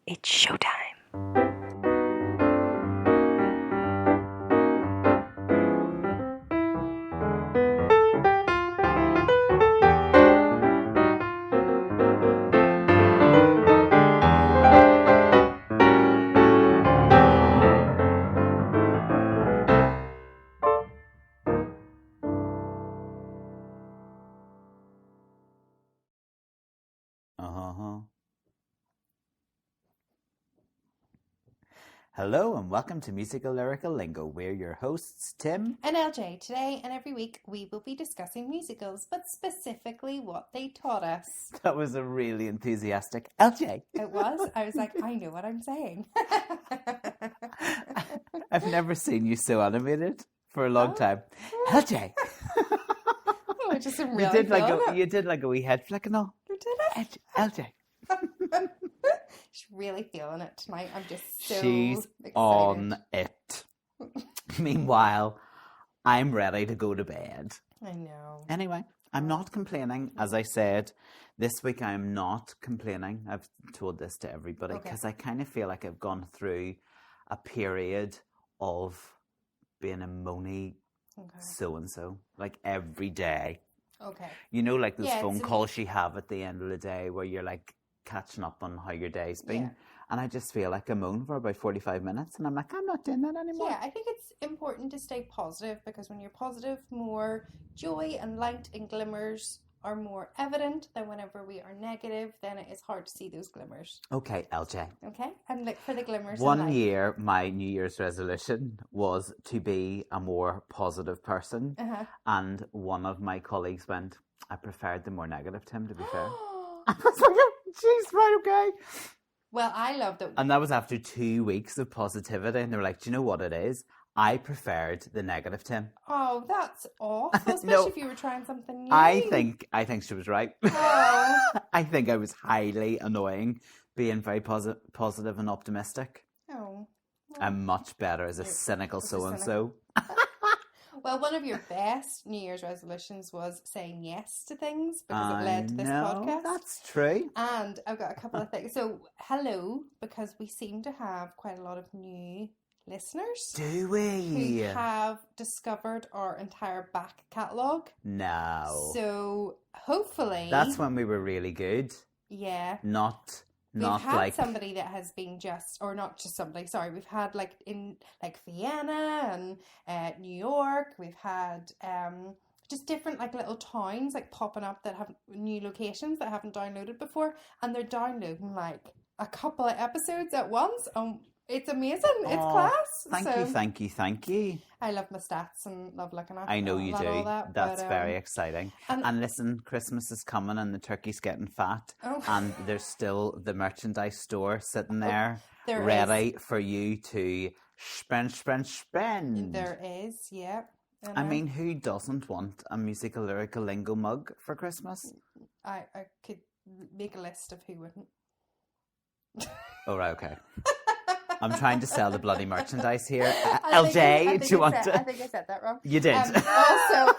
It's showtime. Hello and welcome to Musical Lyrical Lingo. We're your hosts, Tim and LJ. Today and every week we will be discussing musicals, but specifically what they taught us. That was a really enthusiastic LJ. It was. I was like, I know what I'm saying. I've never seen you so animated for a long time. LJ. Oh, just really you did like a wee head flick and all. You did it? LJ. She's really feeling it tonight. I'm just so She's excited. on it. Meanwhile, I'm ready to go to bed. I know. Anyway, I'm not complaining. As I said, this week I'm not complaining. I've told this to everybody because I kind of feel like I've gone through a period of being a moany so-and-so, like every day. Okay. You know, like those phone calls you have at the end of the day where you're like catching up on how your day's been. Yeah. And I just feel like I moan for about 45 minutes and I'm like, I'm not doing that anymore. Yeah, I think it's important to stay positive because when you're positive, more joy and light and glimmers are more evident than whenever we are negative, then it is hard to see those glimmers. Okay, LJ. Okay, and look for the glimmers. One year, my New Year's resolution was to be a more positive person. And one of my colleagues went, I preferred the more negative Tim, to be fair. I was like, jeez, right, okay. Well, I loved it. And that was after 2 weeks of positivity. And they were like, do you know what it is? I preferred the negative Tim. Oh, that's awful, especially if you were trying something new. I think she was right. Oh. I think I was highly annoying, being very positive and optimistic. Oh. Well, I'm much better as a cynical so-and-so. Well, one of your best New Year's resolutions was saying yes to things because it led to this podcast. That's true. And I've got a couple of things. So, hello, because we seem to have quite a lot of new listeners. Do we? Who have discovered our entire back catalogue. No. So, hopefully... That's when we were really good. Yeah. We've had somebody that has been we've had in Vienna and New York, we've had just different little towns popping up that have new locations that I haven't downloaded before, and they're downloading a couple of episodes at once. It's amazing. It's class. Thank you. I love my stats and love looking at I know you do. That's very exciting. And listen, Christmas is coming and the turkey's getting fat. Oh. And there's still the merchandise store sitting there ready for you to spend. There is, yeah. I mean, who doesn't want a Musical Lyrical Lingo mug for Christmas? I could make a list of who wouldn't. Oh, right, okay. I'm trying to sell the bloody merchandise here. LJ, do you want to? I think I said that wrong. You did. Also,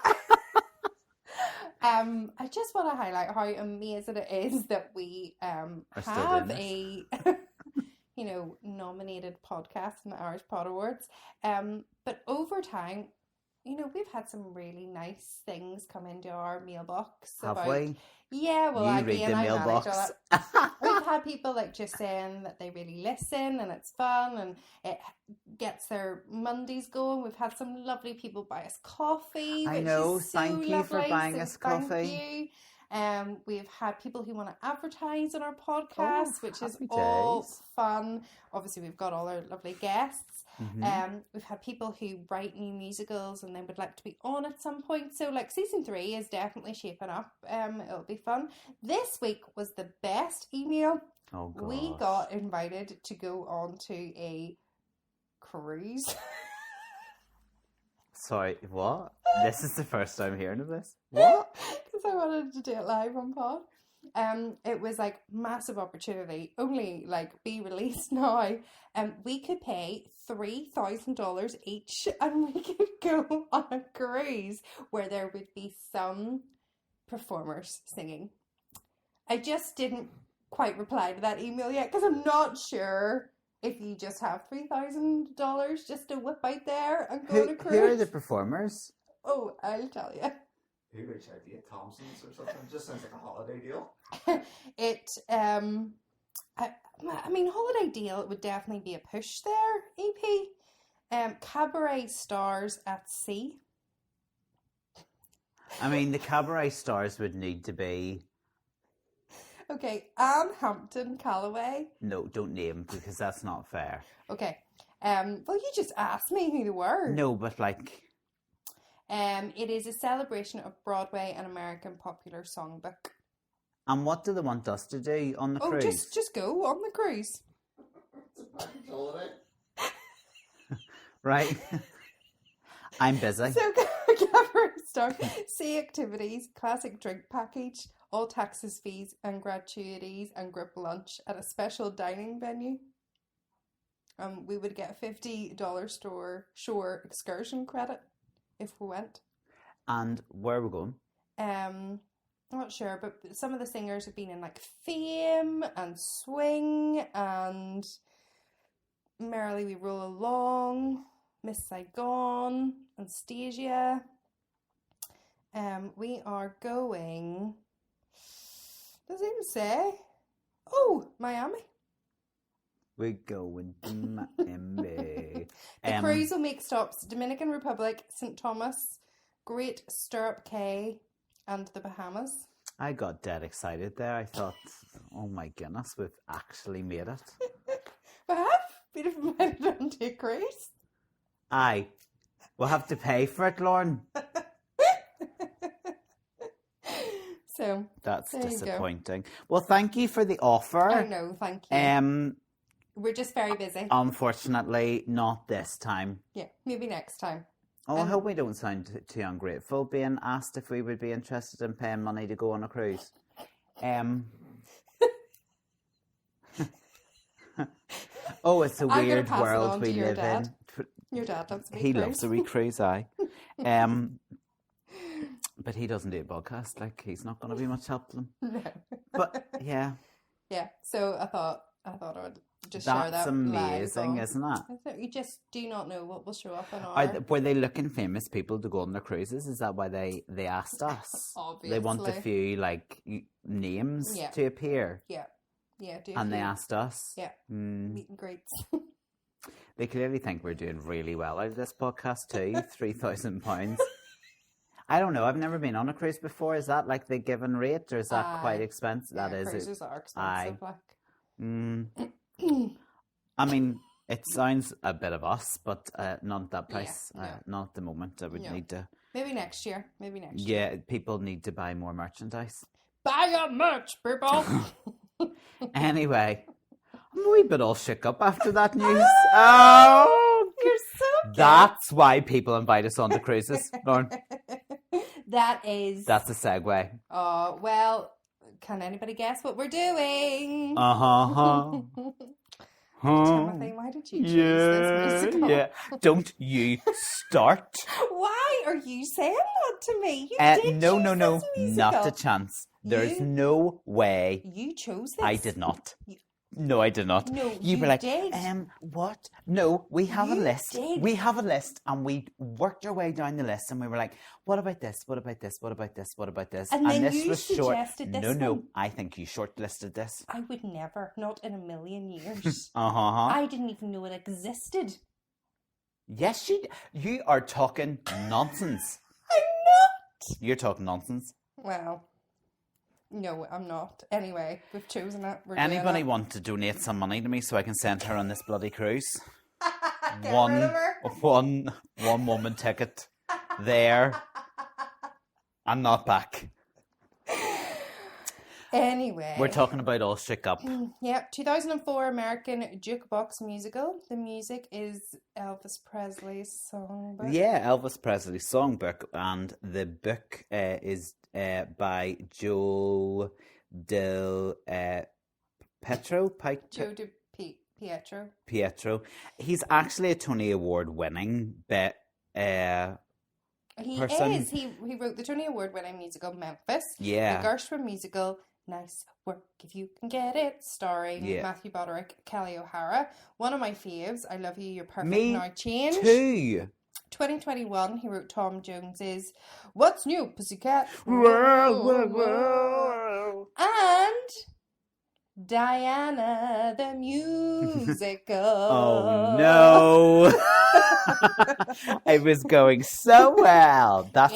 I just want to highlight how amazing it is that we have a nominated podcast in the Irish Pod Awards. But over time, we've had some really nice things come into our mailbox. Have we? Yeah, well, you read the mailbox. We've had people just saying that they really listen and it's fun and it gets their Mondays going. We've had some lovely people buy us coffee. I know. Thank you for buying us coffee. Thank you. We've had people who want to advertise on our podcast, which is all fun. Obviously, we've got all our lovely guests. Mm-hmm. We've had people who write new musicals and they would like to be on at some point. So season 3 is definitely shaping up. It'll be fun. This week was the best email. Oh, gosh. We got invited to go on to a cruise. Sorry, what? This is the first time hearing of this. What? Because I wanted to do it live on pod. It was massive opportunity, only be released now. We could pay $3,000 each and we could go on a cruise where there would be some performers singing. I just didn't quite reply to that email yet because I'm not sure if you just have $3,000 just to whip out there and go on a cruise. Who are the performers? Oh, I'll tell you. Who reached out to you? Thompson's or something? It just sounds like a holiday deal. I mean, Holiday Deal would definitely be a push there, EP. Cabaret Stars at Sea. I mean, the cabaret stars would need to be... Okay, Anne Hampton Calloway. No, don't name, because that's not fair. Okay. Well, you just asked me who they were. No, but like... It is a celebration of Broadway and American popular songbook. And what do they want us to do on the cruise? Oh, just go on the cruise. It's a package holiday. Right. I'm busy. So, Cabaret Star, sea activities, classic drink package, all taxes, fees and gratuities and group lunch at a special dining venue. We would get $50 shore excursion credit if we went. And where are we going? I'm not sure, but some of the singers have been in like Fame and Swing and Merrily We Roll Along, Miss Saigon, Anastasia. We are going, does it even say? Oh, Miami. We're going to Miami. The cruise will make stops Dominican Republic, St. Thomas, Great Stirrup Cay, and the Bahamas. I got dead excited there. I thought, oh my goodness, we've actually made it. We have been invited onto a cruise. Aye. We'll have to pay for it, Lauren. So that's disappointing. Well, thank you for the offer. I know, thank you. We're just very busy. Unfortunately, not this time. Yeah, maybe next time. Oh, I hope we don't sound too ungrateful being asked if we would be interested in paying money to go on a cruise. Oh, it's a weird world we live in. Your dad loves a wee He cruise. loves a wee cruise, aye. But he doesn't do a podcast. Like, he's not going to be much help to them. No. But, yeah. Yeah, so I thought I would just That's share that. That's amazing, isn't it? You just do not know what will show up in Were they looking famous people to go on their cruises? Is that why they asked us? Obviously. They want a few, like, names to appear. Yeah. Yeah, and they asked us. Yeah. Meet and greets. They clearly think we're doing really well out of this podcast too. £3,000. I don't know. I've never been on a cruise before. Is that like the given rate, or is that quite expensive? Yeah, that is. Cruises are expensive. I mean, it sounds a bit of us, but not that price. Yeah, no. Not at the moment. I would need to. Maybe next year. Year. Yeah, people need to buy more merchandise. Buy your merch, people. Anyway, I'm a wee bit all shook up after that news. Oh, you're so cute. That's why people invite us on the cruises, Lauren. That's a segue. Oh, well, can anybody guess what we're doing? Timothy, why did you choose this musical? Yeah. Don't you start. Why are you saying that to me? You did no, this musical. not a chance. There's no way. You chose this. I did not. No, I did not. No, you were like, did. What? No, we have a list. Did. We have a list, and we worked our way down the list, and we were like, what about this? What about this? What about this? What about this? And then this you was short. suggested this No, one. I think you shortlisted this. I would never, not in a million years. Uh-huh. I didn't even know it existed. Yes, you are talking nonsense. I'm not. You're talking nonsense. Well, no, I'm not. Anyway, we've chosen it. Anybody want to donate some money to me so I can send her on this bloody cruise? Get rid of her. One woman ticket there and not back. Anyway. We're talking about All Shook Up. Yeah, 2004 American jukebox musical. The music is Elvis Presley's songbook. Yeah, Elvis Presley's songbook, and the book is by Joe Del Pietro. Joe Di Pietro. Pietro. He's actually a Tony Award winning person. He is. He wrote the Tony Award winning musical Memphis. Yeah. The Gershwin musical Nice Work If You Can Get It, starring Matthew Broderick, Kelly O'Hara. One of my faves. I Love You, You're Perfect, Now Change. Too. 2021, he wrote Tom Jones's What's New, Pussycat? Whoa, whoa, whoa. And Diana the Musical. Oh no. It was going so well. That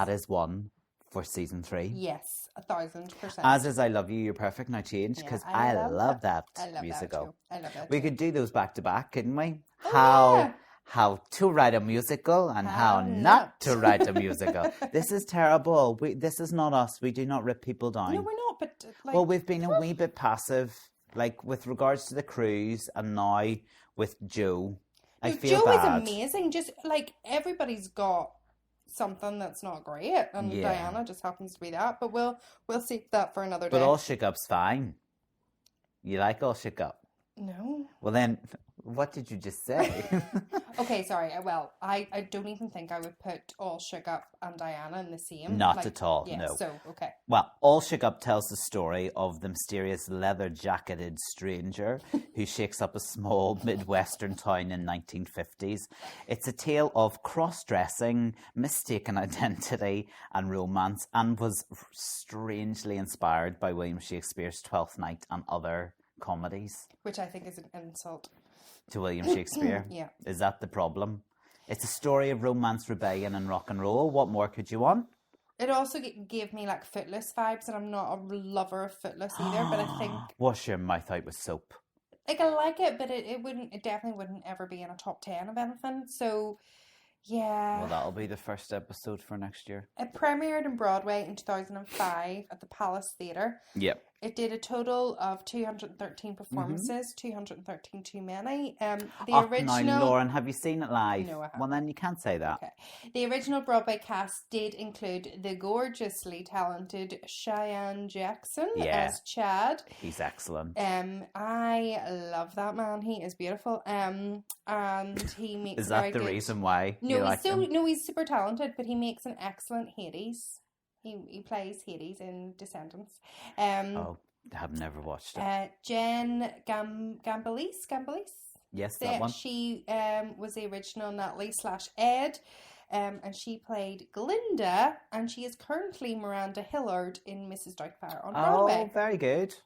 is one for season 3. Yes, 1,000%. As is I Love You, You're Perfect, Now Change, because I love that musical. I love that we too. could do those back to back, couldn't we? Oh, How to write a musical and how not to write a musical. This is terrible. This is not us. We do not rip people down. No, we're not, but well, we've been a wee bit passive, like with regards to the cruise, and now with Joe. I feel Joe bad. is amazing. Just like everybody's got something that's not great, and Diana just happens to be that. But we'll save that for another day. But All Shook Up's fine. You like All Shook Up? No. Well then, what did you just say? Okay, sorry. Well, I don't even think I would put All Shook Up and Diana in the same. Not at all, yeah, no. So, okay. Well, All Shook Up tells the story of the mysterious leather-jacketed stranger who shakes up a small Midwestern town in 1950s. It's a tale of cross-dressing, mistaken identity and romance, and was strangely inspired by William Shakespeare's Twelfth Night and other comedies. Which I think is an insult. To William Shakespeare? Yeah. Is that the problem? It's a story of romance, rebellion and rock and roll. What more could you want? It also gave me like Footloose vibes, and I'm not a lover of Footloose either, but I think... Wash your mouth out with soap. Like, I like it, but it definitely wouldn't ever be in a top 10 of anything, so... Yeah. Well, that'll be the first episode for next year. It premiered in Broadway in 2005 at the Palace Theatre. Yep. It did a total of 213 performances, 213 too many. The original... Now, Lauren, have you seen it live? No, I haven't. Well, then you can't say that. Okay. The original Broadway cast did include the gorgeously talented Cheyenne Jackson as Chad. He's excellent. I love that man. He is beautiful. And he makes Is that the reason why you like him? No, he's super talented, but he makes an excellent Hades. He plays Hades in Descendants. I have never watched it. Jen Gambalis? Yes, that one. She was the original Natalie/Ed, and she played Glinda, and she is currently Miranda Hillard in Mrs. Doubtfire on Broadway. Oh, very good.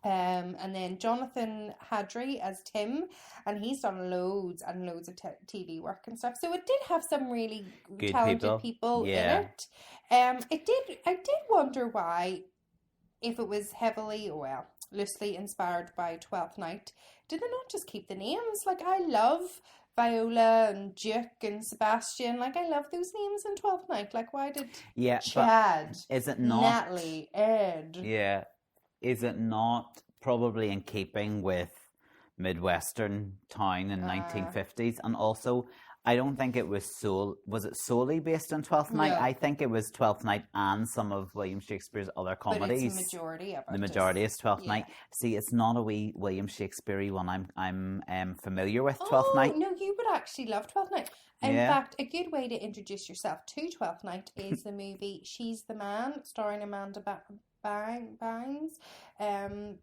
And then Jonathan Hadry as Tim, and he's done loads and loads of TV work and stuff. So it did have some really good talented people in it. I did wonder why, if it was loosely inspired by Twelfth Night, did they not just keep the names? Like, I love Viola and Duke and Sebastian. Like, I love those names in Twelfth Night. Like, why did Chad, is it not, Natalie, Ed? Yeah. Is it not probably in keeping with Midwestern town in 1950s? And also, I don't think it was solely based on Twelfth Night? No. I think it was Twelfth Night and some of William Shakespeare's other comedies. But it's the majority of it. The majority is Twelfth Night. See, it's not a wee William Shakespeare one I'm familiar with, Twelfth Night. No, you would actually love Twelfth Night. In fact, a good way to introduce yourself to Twelfth Night is the movie She's the Man, starring Amanda Bynes, and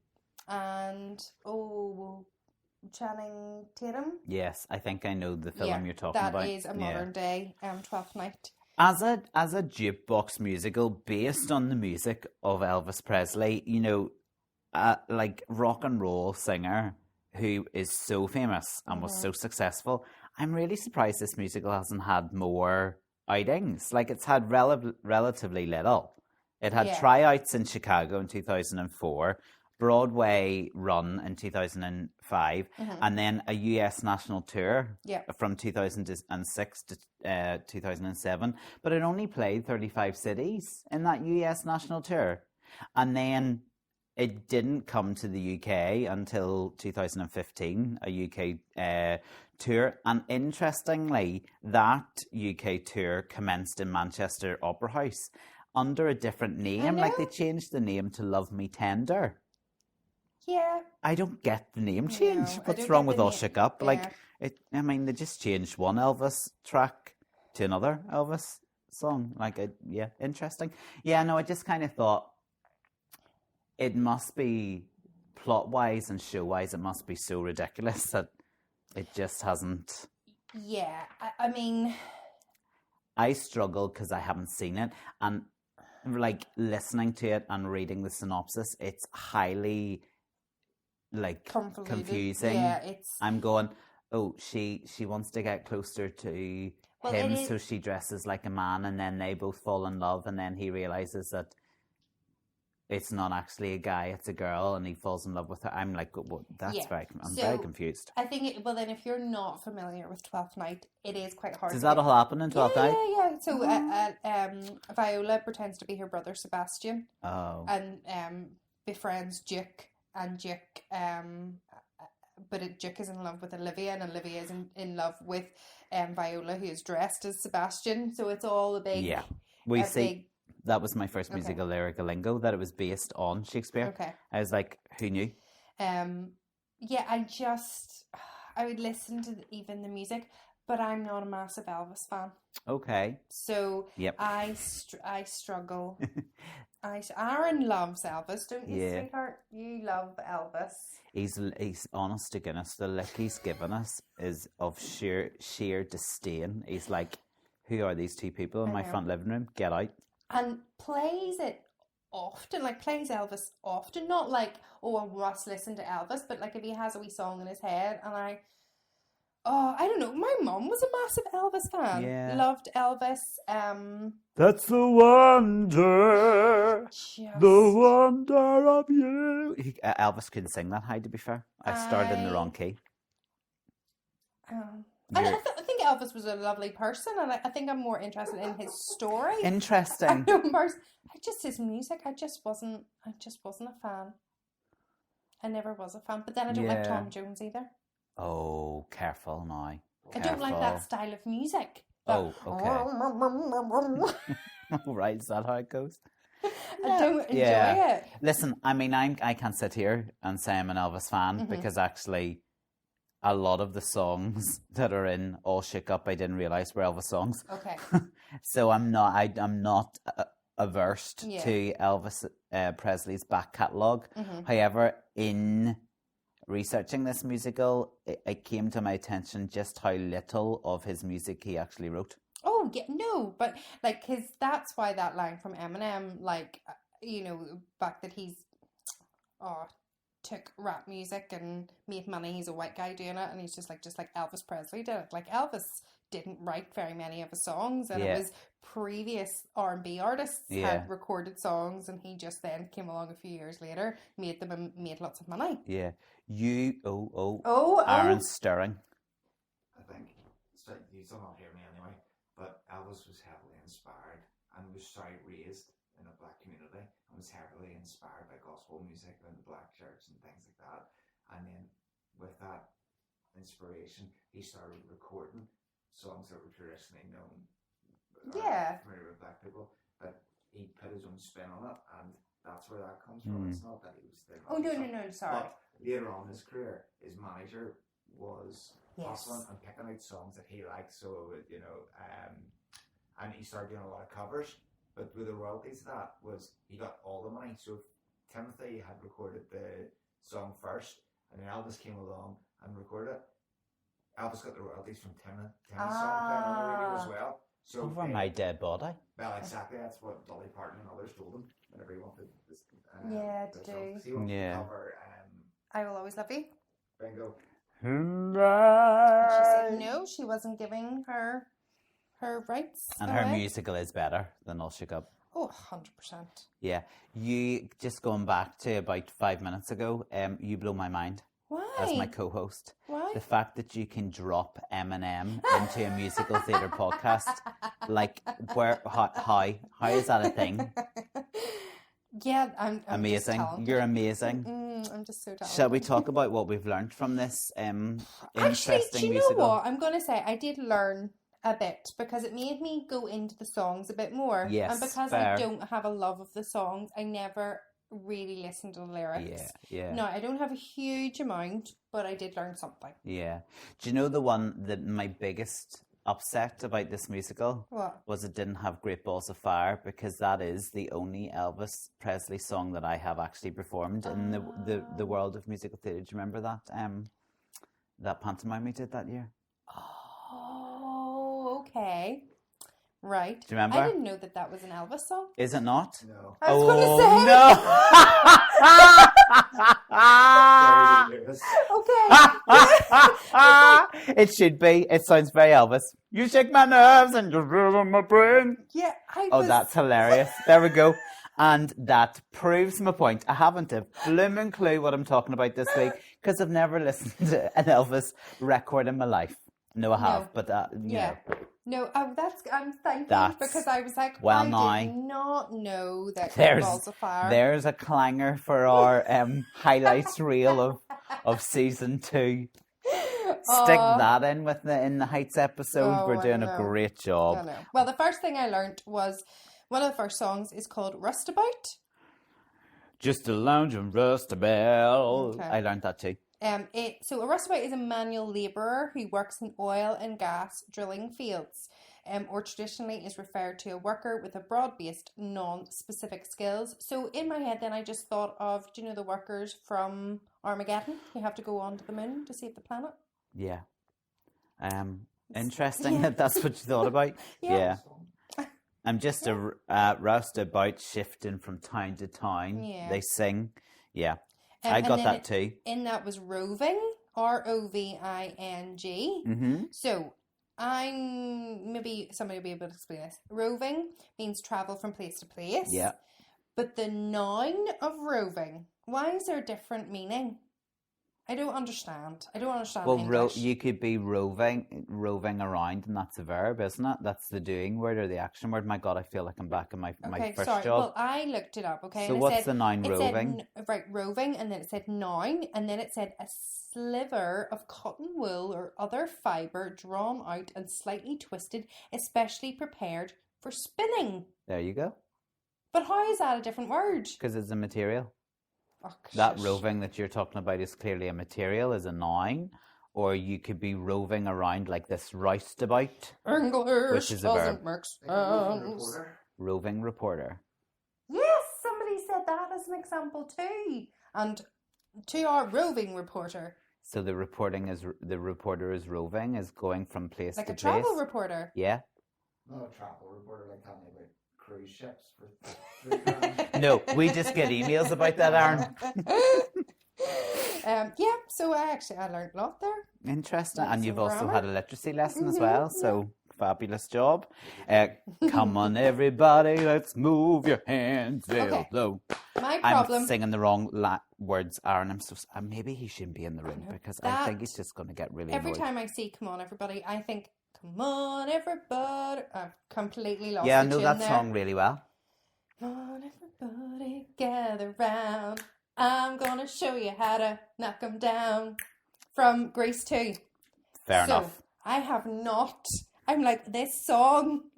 Channing Tatum. Yes, I think I know the film you're talking about. That is a modern day Twelfth Night. As a jukebox musical based on the music of Elvis Presley, you know, like rock and roll singer who is so famous and was so successful, I'm really surprised this musical hasn't had more outings. Like, it's had relatively little. It had tryouts in Chicago in 2004, Broadway run in 2005, and then a US national tour from 2006 to 2007. But it only played 35 cities in that US national tour. And then it didn't come to the UK until 2015, a UK tour. And interestingly, that UK tour commenced in Manchester Opera House under a different name. Like, they changed the name to Love Me Tender. Yeah. I don't get the name change. What's wrong with All Shook Up? Yeah. Like, they just changed one Elvis track to another Elvis song. Like, interesting. Yeah, no, I just kind of thought, it must be plot-wise and show-wise, it must be so ridiculous that it just hasn't... Yeah, I mean... I struggle because I haven't seen it, and like listening to it and reading the synopsis, it's highly like confusing. Yeah, it's... I'm going, oh, she wants to get closer to him, so she dresses like a man, and then they both fall in love, and then he realizes that it's not actually a guy, it's a girl, and he falls in love with her. I'm like, well, that's very confused. I think, well, then if you're not familiar with Twelfth Night, it is quite hard. Does that all happen in Twelfth Night? Yeah. So Viola pretends to be her brother Sebastian. Oh. And befriends Duke, and Duke, Duke is in love with Olivia, and Olivia is in love with Viola, who is dressed as Sebastian. So it's all a big... Yeah. We see... That was my first musical lyrical lingo, that it was based on Shakespeare. Okay. I was like, who knew? Yeah, I would listen to even the music, but I'm not a massive Elvis fan. Okay. So I struggle. Aaron loves Elvis, don't you, sweetheart? You love Elvis. He's honest to goodness, the look he's given us is of sheer disdain. He's like, who are these two people in my front living room? Get out. And plays it often, like plays Elvis often, not like, oh, I must listen to Elvis, but like if he has a wee song in his head, and I don't know, my mum was a massive Elvis fan, loved Elvis. That's the wonder, the wonder of you. Elvis couldn't sing that high, to be fair. I started in the wrong key. I think Elvis was a lovely person, and I think I'm more interested in his story. Interesting. Just his music. I just wasn't a fan. I never was a fan. But then I don't like Tom Jones either. Oh, careful now. I don't like that style of music. Okay. Right, is that how it goes? I don't enjoy it. Listen, I mean, I can't sit here and say I'm an Elvis fan because actually a lot of the songs that are in All Shook Up, I didn't realise were Elvis songs. Okay. So I'm not averse to Elvis Presley's back catalogue. However, in researching this musical, it came to my attention just how little of his music he actually wrote. Oh, yeah, no, but like, that's why that line from Eminem, like, back that he's, took rap music and made money. He's a white guy doing it, and he's just like Elvis Presley did it. Like, Elvis didn't write very many of his songs, and it was previous R&B artists had recorded songs, and he just then came along a few years later, made them and made lots of money. Yeah. Aaron Stirring. I think, you still not hear me anyway, but Elvis was heavily inspired and was raised in a black community, and was heavily inspired by gospel music and the black church and things like that. And then with that inspiration, he started recording songs that were traditionally known, familiar with black people, but he put his own spin on it, and that's where that comes from. It's not that he was thinking. Oh, no, sorry. But later on in his career, his manager was hustling and picking out songs that he liked, so and he started doing a lot of covers. But with the royalties of that was he got all the money. So Timothy had recorded the song first, and then Elvis came along and recorded it. Elvis got the royalties from Timmy's song playing on the radio as well. So over my dead body. Well, exactly. That's what Dolly Parton and others told him whenever he wanted this. To do. So he wanted to cover. I Will Always Love You. Bingo. She said no. She wasn't giving her rights. And her musical is better than All Shook Up. Oh, 100%. Yeah. You, just going back to about 5 minutes ago, you blow my mind. Why? As my co-host. Why? The fact that you can drop Eminem into a musical theatre podcast. Like, how is that a thing? Yeah, I'm amazing. You're amazing. I'm just so talented. Shall we talk about what we've learned from this interesting do you musical? know what? I'm going to say I did learn a bit because it made me go into the songs a bit more. Yes, and because I don't have a love of the songs, I never really listened to the lyrics. Yeah. No, I don't have a huge amount, but I did learn something. Yeah. Do you know the one that my biggest upset about this musical was it didn't have Great Balls of Fire, because that is the only Elvis Presley song that I have actually performed in the world of musical theatre. Do you remember that that pantomime we did that year? Oh, okay. Right. Do you remember? I didn't know that was an Elvis song. Is it not? No. I was going to say. Okay. It should be. It sounds very Elvis. You shake my nerves and you rule my brain. Yeah. That's hilarious. There we go. And that proves my point. I haven't a blooming clue what I'm talking about this week, because I've never listened to an Elvis record in my life. No, I have, but you know. No, I'm thanking because I was like, I did not know that Balls of Fire. There's a clanger for our highlights reel of season 2. Stick that in in the Heights episode. We're doing a great job. I know. Well, the first thing I learnt was one of the first songs is called Rustabout. Just a lounge and rustabout. Okay. I learned that too. So a rustabout is a manual labourer who works in oil and gas drilling fields, or traditionally is referred to a worker with a broad-based, non-specific skills. So in my head then I just thought of, do you know the workers from Armageddon who have to go on to the moon to save the planet? Yeah. Interesting that that's what you thought about. Yeah. I'm just a roustabout shifting from town to town. Yeah. They sing. Yeah. I got that too. And that was roving, Roving. Mm-hmm. So maybe somebody will be able to explain this. Roving means travel from place to place. Yeah. But the noun of roving, why is there a different meaning? I don't understand. Well, English. You could be roving around, and that's a verb, isn't it? That's the doing word or the action word. My God, I feel like I'm back in my first job. Well, I looked it up, okay? So and what's the noun roving? Roving, and then it said noun, and then it said a sliver of cotton wool or other fibre drawn out and slightly twisted, especially prepared for spinning. There you go. But how is that a different word? Because it's a material. Oh, that roving that you're talking about is clearly a material, is a noun, or you could be roving around like this roustabout, which is a verb. Roving reporter. Yes, somebody said that as an example too. And to our roving reporter. So the reporter is roving, is going from place like to place. Like a travel reporter. Yeah. Not a travel reporter, like telling me about cruise ships for 3 grand. No, we just get emails about that, Aaron. Yeah, so I learned a lot there. Interesting. And you've also had a literacy lesson as well, so fabulous job. Come on, everybody, let's move your hands real low. My problem. I'm singing the wrong words, Aaron. Maybe he shouldn't be in the room, because I think he's just going to get really annoyed. Every time I see "Come on, everybody," I think, "Come on, everybody." I've completely lost. Yeah, I know that song really well. Come on, everybody, gather round. I'm gonna show you how to knock 'em down. From Grease 2. Fair enough. I have not. I'm like, this song,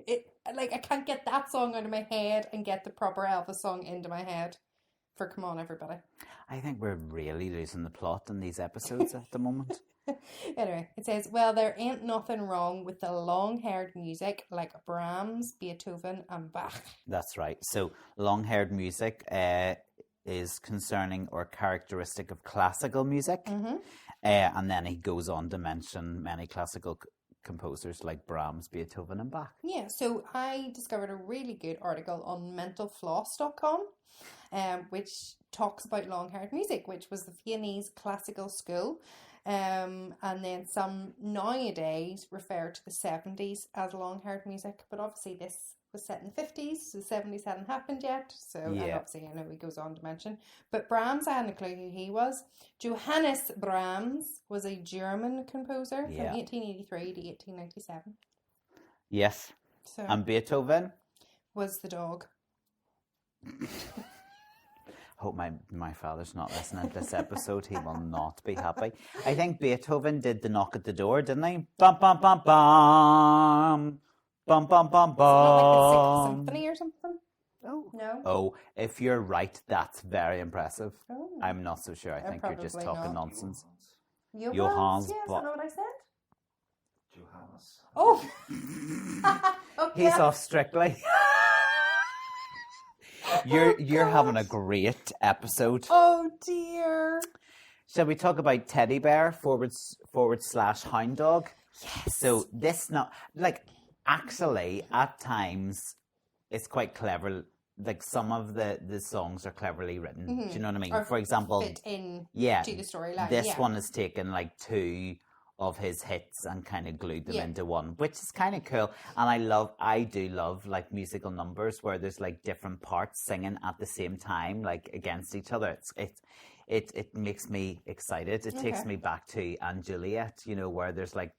I can't get that song out of my head and get the proper Elvis song into my head for Come On Everybody. I think we're really losing the plot in these episodes at the moment. Anyway, it says, well, there ain't nothing wrong with the long-haired music like Brahms, Beethoven and Bach. That's right. So long-haired music is concerning or characteristic of classical music. Mm-hmm. And then he goes on to mention many classical composers like Brahms, Beethoven and Bach. Yeah, so I discovered a really good article on mentalfloss.com, which talks about long-haired music, which was the Viennese classical school. And then some nowadays refer to the 70s as long-haired music, but obviously this was set in the 50s, so the 70s hadn't happened yet, so and obviously I know he goes on to mention. But Brahms, I hadn't a clue who he was. Johannes Brahms was a German composer from 1883 to 1897. Yes. So and Beethoven? Was the dog. Hope my father's not listening to this episode. He will not be happy. I think Beethoven did the knock at the door, didn't he? Bum, bum, bum, bum. Bum, bum, bum, bum. Like the Symphony or something? Oh. No? Oh, if you're right, that's very impressive. Oh. I'm not so sure. I think you're just talking nonsense. Johannes, yes, I know what I Johannes. Oh! Okay. He's off Strictly. You're having a great episode. Oh dear. Shall we talk about teddy bear / hound dog? Yes. So this not like actually at times it's quite clever. Like some of the songs are cleverly written. Do you know what I mean? Or for example, fit in yeah, to the storyline. this yeah. one has taken like 2 of his hits and kind of glued them into one, which is kind of cool. And I do love like musical numbers where there's like different parts singing at the same time, like against each other. It makes me excited. It takes me back to Anne Juliet, you know, where there's like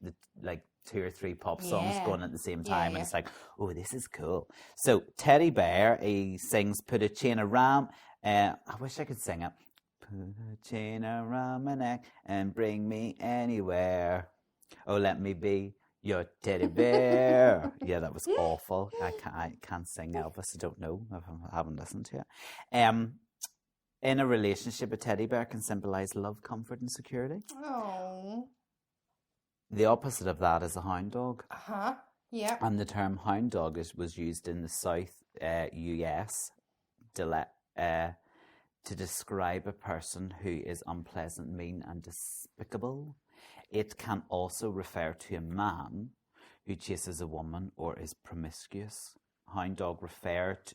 2 or 3 pop songs going at the same time, and it's like, oh, this is cool. So Teddy Bear, he sings "Put a chain around." I wish I could sing it. Put a chain around my neck and bring me anywhere. Oh, let me be your teddy bear. Yeah, that was awful. I can't sing Elvis. I don't know. I haven't listened to it. In a relationship, a teddy bear can symbolize love, comfort, and security. Oh. The opposite of that is a hound dog. Yeah. And the term hound dog was used in the South US to describe a person who is unpleasant, mean, and despicable. It can also refer to a man who chases a woman or is promiscuous. The hound dog referred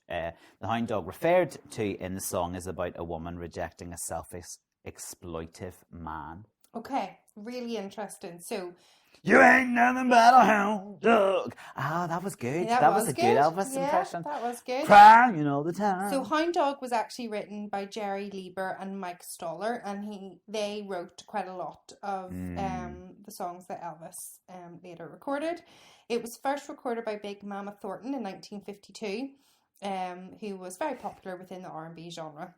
to in the song is about a woman rejecting a selfish, exploitive man. Okay, really interesting. So, you ain't nothing but a hound dog. Ah, that was good. Yeah, that was a good Elvis impression. That was good. Crying all the time. So, Hound Dog was actually written by Jerry Lieber and Mike Stoller, and they wrote quite a lot of the songs that Elvis later recorded. It was first recorded by Big Mama Thornton in 1952, who was very popular within the R&B genre.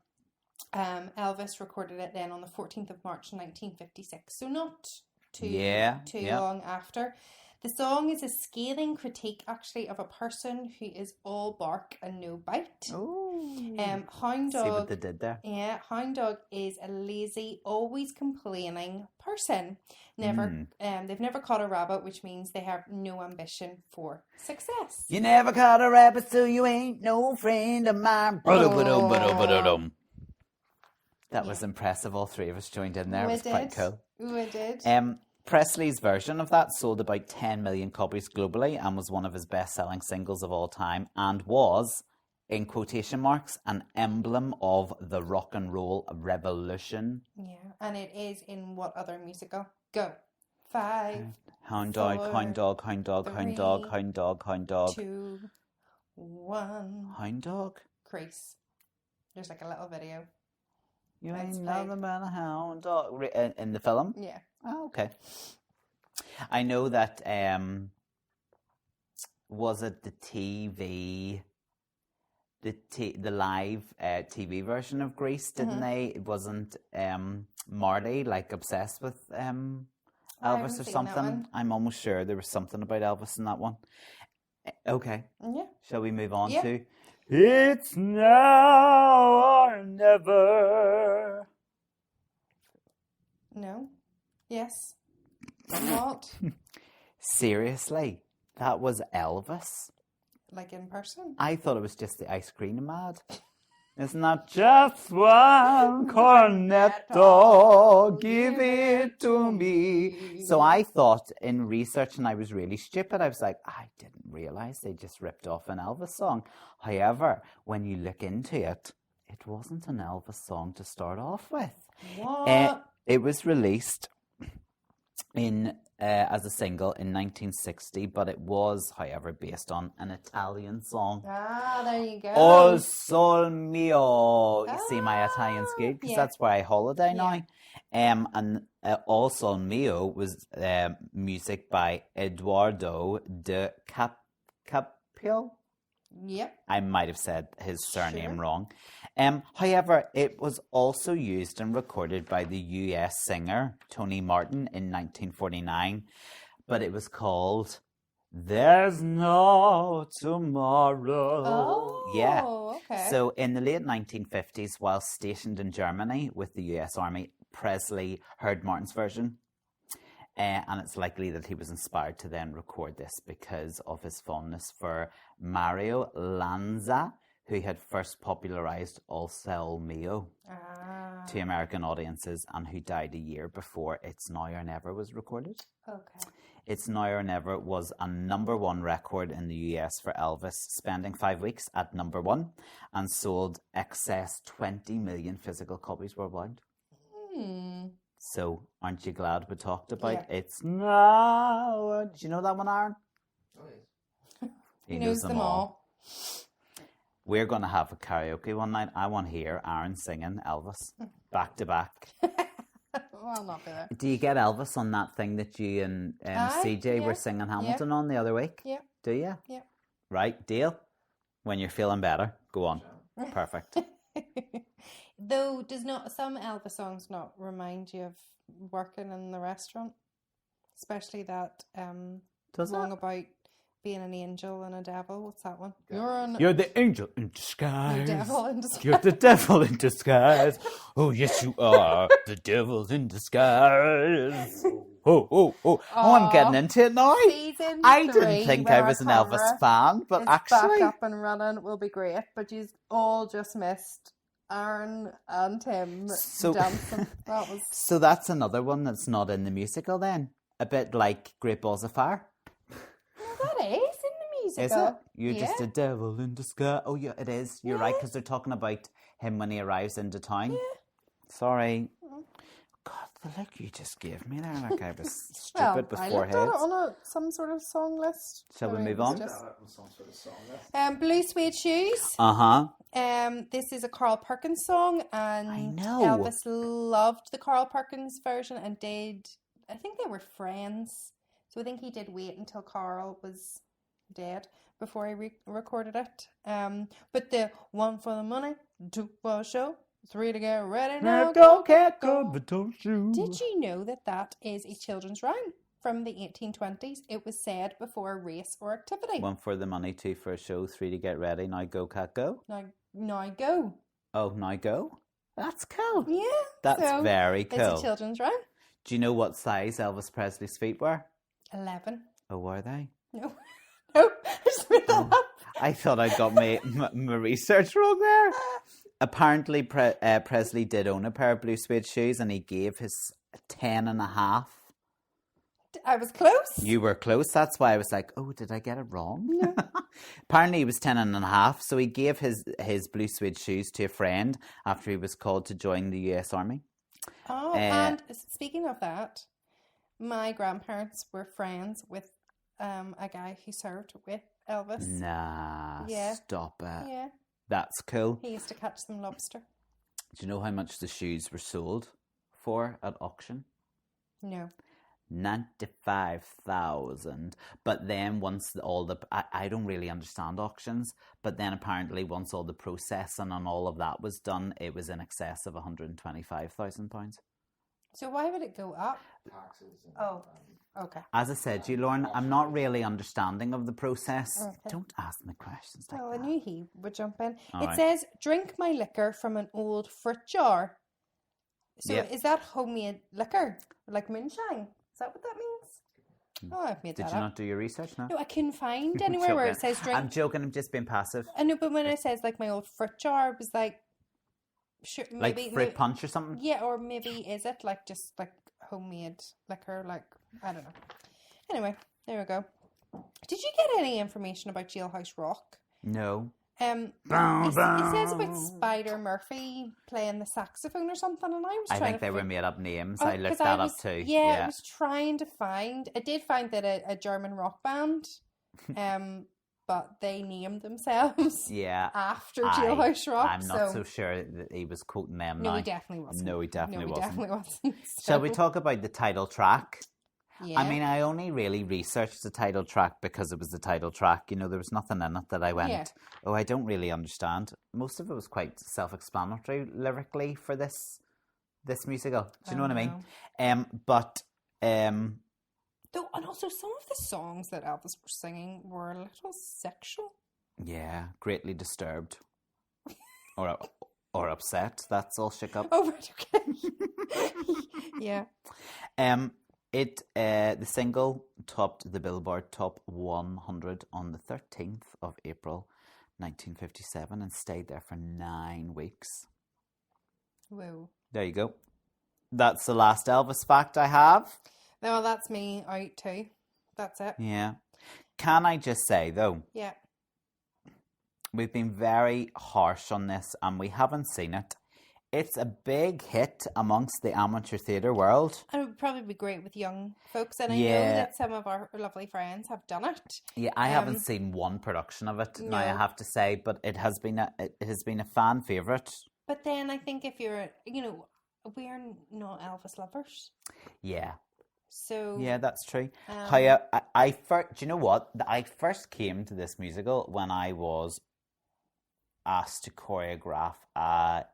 Elvis recorded it then on the 14th of March 1956, so not too long after. The song is a scathing critique, actually, of a person who is all bark and no bite. Hound Dog. See what they did there? Yeah, Hound Dog is a lazy, always complaining person. They've never caught a rabbit, which means they have no ambition for success. You never caught a rabbit, so you ain't no friend of mine. That was impressive. All 3 of us joined in there. It was quite cool. We did. Presley's version of that sold about 10 million copies globally and was one of his best-selling singles of all time and was, in quotation marks, an emblem of the rock and roll revolution. Yeah, and it is in what other musical? Go. 5, Hound dog, 4, hound dog, hound dog, 3, hound dog, hound dog, hound dog. 2, 1. Hound dog? Crease. There's like a little video. You ain't nothing but a hound dog. In the film? Yeah. Oh, okay. I know that, was it the TV, the live TV version of Grease, didn't they? It wasn't Marty, like, obsessed with Elvis or something? I'm almost sure there was something about Elvis in that one. Okay. Yeah. Shall we move on to... It's now or never. No. Yes. What? Seriously? That was Elvis? Like in person? I thought it was just the ice cream ad. It's not just one cornetto, give it to me. So I thought in research, and I was really stupid, I was like, I didn't realise they just ripped off an Elvis song. However, when you look into it, it wasn't an Elvis song to start off with. What? It was released as a single in 1960, but it was, however, based on an Italian song. Ah, there you go. O Sol Mio. You see, my Italian's good because that's where I holiday now. And O Sol Mio was music by Eduardo de Caprio. Yep. I might have said his surname wrong. However, it was also used and recorded by the US singer Tony Martin in 1949, but it was called There's No Tomorrow. Oh, yeah. Okay. So in the late 1950s, while stationed in Germany with the US Army, Presley heard Martin's version. And it's likely that he was inspired to then record this because of his fondness for Mario Lanza, who had first popularized El Sol Mio to American audiences and who died a year before It's Now or Never was recorded. Okay. It's Now or Never was a #1 record in the US for Elvis, spending 5 weeks at #1 and sold excess 20 million physical copies worldwide. So, aren't you glad we talked about It's Now? Did you know that one, Aaron? Oh, yes. He knows them all. We're going to have a karaoke one night. I want to hear Aaron singing Elvis back to back. Well, I'll not be there. Do you get Elvis on that thing that you and CJ were singing Hamilton on the other week? Yeah. Do you? Yeah. Right, deal. When you're feeling better, go on. Perfect. Though, does not some Elvis songs not remind you of working in the restaurant? Especially that song about being an angel and a devil. What's that one? You're the angel in disguise. The devil in disguise. You're the devil in disguise. Oh, yes, you are the devil in disguise. Oh, I'm getting into it now. Season I 3, didn't think where I was an our Elvis camera fan, but is actually... back up and running will be great. But you all just missed Aaron and Tim dancing. That was... So that's another one that's not in the musical then? A bit like Great Balls of Fire? No, that is in the musical. Is it? You're just a devil in disguise. Oh, yeah, it is. You're right, because they're talking about him when he arrives into town. Yeah. Sorry. God, the look you just gave me there, like I was stupid with four heads. I looked at it on some sort of song list. Shall we move on? Blue Suede Shoes. This is a Carl Perkins song, and I know. Elvis loved the Carl Perkins version and did. I think they were friends, so I think he did wait until Carl was dead before he recorded it. But the one for the money, 2 for the show, 3 to get ready now. Can't go, but don't you? Did you know that is a children's rhyme from the 1820s? It was said before a race or activity. 1 for the money, 2 for a show, 3 to get ready. Now go, cat, go. Now go. Oh, now go? That's cool. Yeah. That's very cool. It's a children's rhyme. Do you know what size Elvis Presley's feet were? 11. Oh, were they? No. No, I just made that up. I thought I got my research wrong there. Apparently, Presley did own a pair of blue suede shoes, and he gave his 10.5. I was close. You were close. That's why I was like, oh, did I get it wrong? No. Apparently, he was 10.5, so he gave his blue suede shoes to a friend after he was called to join the US Army. Oh, and speaking of that, my grandparents were friends with a guy who served with Elvis. Nah, stop it. Yeah. That's cool. He used to catch some lobster. Do you know how much the shoes were sold for at auction? No. 95,000. But then once I don't really understand auctions, but then apparently once all the processing and all of that was done, it was in excess of £125,000. So why would it go up? Taxes. Okay. As I said, Lauren, I'm not really understanding of the process. Okay. Don't ask me questions like that. I knew he would jump in. All right. Says, drink my liquor from an old fruit jar. So is that homemade liquor? Like moonshine? Is that what that means? Oh, I've made that up. Did you not do your research now? No, I couldn't find anywhere where it says drink. I'm joking, I'm just being passive. I know, but when it says like my old fruit jar, it was like... Sure, maybe, like fruit punch or something? Yeah, or maybe is it like just like homemade liquor, like, I don't know. Anyway, there we go. Did you get any information about Jailhouse Rock? No. It says about Spider Murphy playing the saxophone or something, and I think they were made up names. I looked that up too. Yeah, I was trying to find. I did find that a German rock band, but they named themselves. After Jailhouse Rock. I'm not so sure that he was quoting them. No, he definitely wasn't. No, he definitely wasn't. So. Shall we talk about the title track? Yeah. I mean, I only really researched the title track because it was the title track. You know, there was nothing in it that I went, I don't really understand. Most of it was quite self-explanatory lyrically for this musical. Do you know what I mean? Though, and also some of the songs that Elvis was singing were a little sexual. Yeah, greatly disturbed. or upset. That's all shook up. Oh, right, okay. Yeah. The single topped the Billboard Top 100 on the 13th of April, 1957, and stayed there for 9 weeks. Whoa. There you go. That's the last Elvis fact I have. No, that's me out too. That's it. Yeah. Can I just say, though? Yeah. We've been very harsh on this, and we haven't seen it. It's a big hit amongst the amateur theatre world. And it would probably be great with young folks. And I know that some of our lovely friends have done it. Yeah, I haven't seen one production of it, No. now I have to say, but it has been a fan favourite. But then I think if you're, we're not Elvis lovers. Yeah. So yeah, that's true. Do you know what? I first came to this musical when I was asked to choreograph a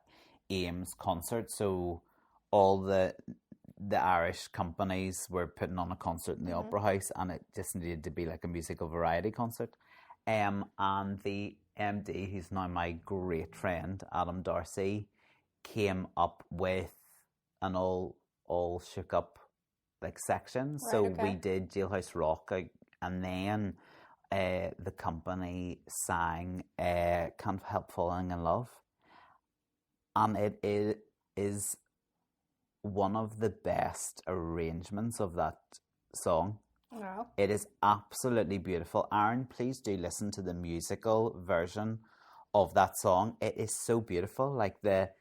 Ames concert. So all the Irish companies were putting on a concert in the Opera House, and it just needed to be like a musical variety concert. And the MD, who's now my great friend, Adam Darcy, came up with an all shook up like sections. Right, so okay. we did Jailhouse Rock, and then the company sang Can't Help Falling in Love. And it is one of the best arrangements of that song. Wow. It is absolutely beautiful. Aaron, please do listen to the musical version of that song. It is so beautiful. Like like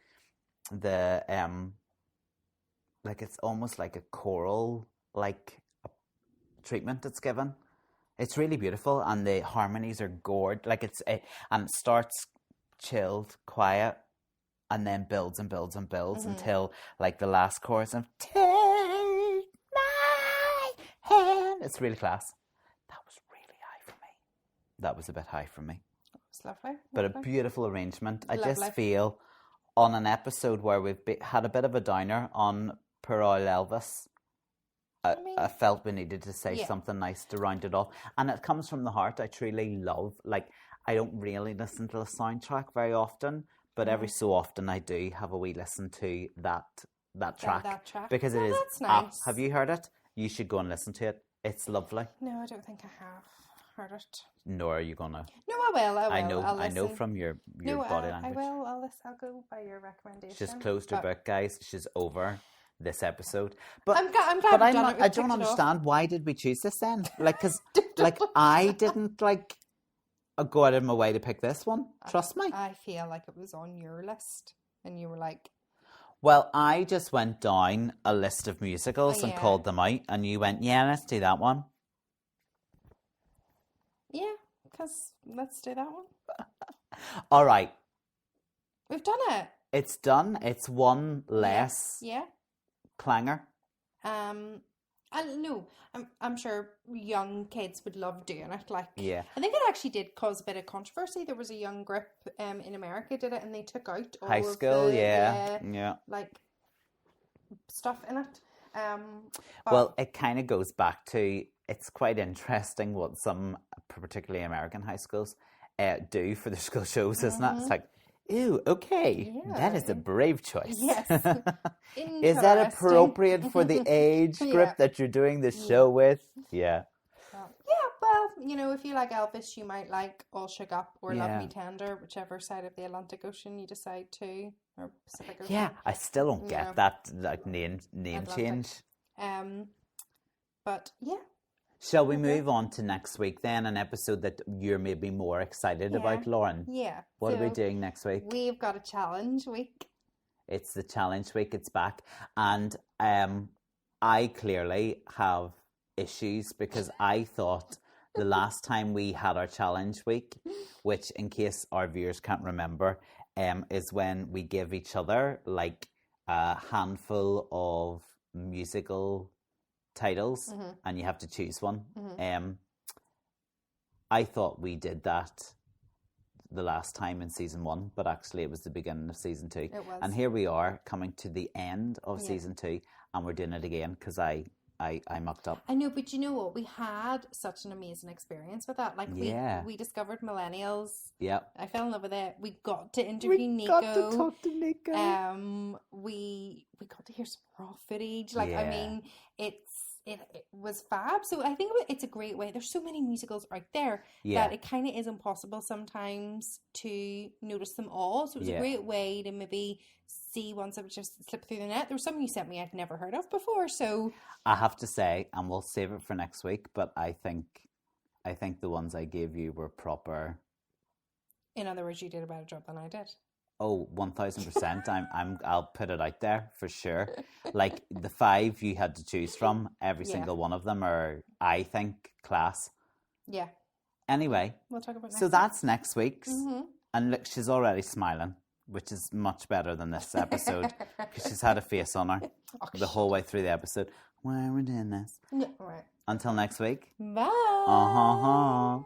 it's almost like a choral treatment it's given. It's really beautiful, and the harmonies are gored. Like and it starts chilled, quiet, and then builds and builds and builds until like the last chorus of "Take my hand." It's really class. That was really high for me. That was a bit high for me. It's lovely. But a beautiful arrangement. I Lovely. just feel on an episode where we've had a bit of a downer on poor old Elvis, I felt we needed to say something nice to round it off. And it comes from the heart. I truly love, I don't really listen to the soundtrack very often, but every so often I do have a wee listen to that track. That track. Because it is. That's nice. Have you heard it? You should go and listen to it. It's lovely. No, I don't think I have heard it. Nor are you gonna. No, I will. I know. I'll I know listen. from your No, body I language. will. I'll go by your recommendation. She's closed her But book, guys. She's over this episode. But I'm glad but we've I'm done not, it. We've I ticked don't it off. understand, why did we choose this then? Because I didn't go out of my way to pick this one. Trust me. I feel like it was on your list, and you were like, Well, I just went down a list of musicals and yeah. called them out, and you went, yeah, let's do that one. yeah, because let's do that one. All right. We've done it. It's done. It's one less Yeah. clanger. I know. I'm sure young kids would love doing it. Yeah. I think it actually did cause a bit of controversy. There was a young group in America did it, and they took out all High of school, the, yeah. stuff in it. Well, it kind of goes back to, it's quite interesting what some, particularly American high schools, do for their school shows, isn't it? It's like, ooh, okay, that is a brave choice. Yes. Is that appropriate for the age group that you're doing the show with? Yeah. Well, if you like Elvis, you might like All Shook Up or Love Yeah. Me Tender, whichever side of the Atlantic Ocean you decide to, or Pacific Ocean. Yeah, I still don't get that name Atlantic. change. But yeah. Shall we move on to next week then, an episode that you're maybe more excited about, Lauren? Yeah. What are we doing next week? We've got a challenge week. It's the challenge week, it's back. And I clearly have issues because I thought the last time we had our challenge week, which in case our viewers can't remember, is when we give each other a handful of musical titles and you have to choose one. I thought we did that the last time in season 1, but actually it was the beginning of season 2. It was. And here we are coming to the end of season 2, and we're doing it again because I mucked up. I know, but you know what? We had such an amazing experience with that. We discovered millennials. Yeah. I fell in love with it. We got to interview Nico. We got to talk to Nico. We got to hear some raw footage. I mean, it was fab. So I think it's a great way. There's so many musicals out there that it kind of is impossible sometimes to notice them all. So it was a great way to maybe see ones that would just slip through the net. There was some you sent me I'd never heard of before. So I have to say, and we'll save it for next week, but I think the ones I gave you were proper. In other words, you did a better job than I did. Oh, 1000%. I'll put it out there for sure. Like the 5 you had to choose from, every single one of them are, I think, class. Yeah. Anyway, we'll talk about next week. That's next week's. Mm-hmm. And look, she's already smiling, which is much better than this episode because she's had a face on her the whole way through the episode. Why are we doing this? Yeah, right. Until next week. Bye.